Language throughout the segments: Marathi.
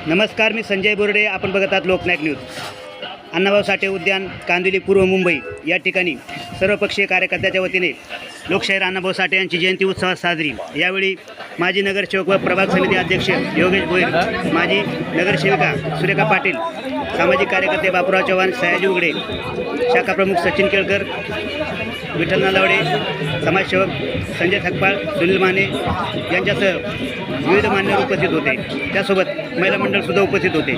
नमस्कार, मी संजय बोर्डे. आपण बघत आहात लोकनायक न्यूज. अण्णाभाऊ साठे उद्यान, कांदिवली, पूर्व मुंबई या ठिकाणी सर्वपक्षीय कार्यकर्त्याच्या वतीने लोकशाहीर अण्णाभाऊ साठे यांची जयंती उत्सवात साजरी. यावेळी माजी नगरसेवक व प्रभाग समिती अध्यक्ष योगेश भोईर, माजी नगरसेविका सुरेखा पाटील, सामाजिक कार्यकर्ते बापूराव चव्हाण, सयाजी उघडे, शाखा प्रमुख सचिन केळकर, विठ्ठल नालावडे, समाजसेवक संजय थकपाळ, सुनील माने यांच्यासह विविध मान्यवर उपस्थित होते. त्यासोबत महिला मंडळ सुद्धा उपस्थित होते.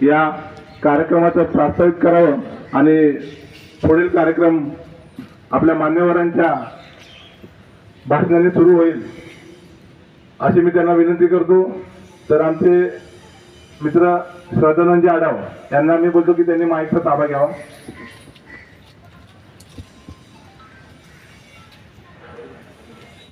या कार्यक्रमाचं प्रास्ताविक करावं आणि पुढील कार्यक्रम आपल्या मान्यवरांच्या भाषणाने सुरू होईल अशी मी त्यांना विनंती करतो. तर आमचे मित्र श्रद्धानंदजी आढाव यांना मी बोलतो की त्यांनी माईकचा ताबा घ्यावा.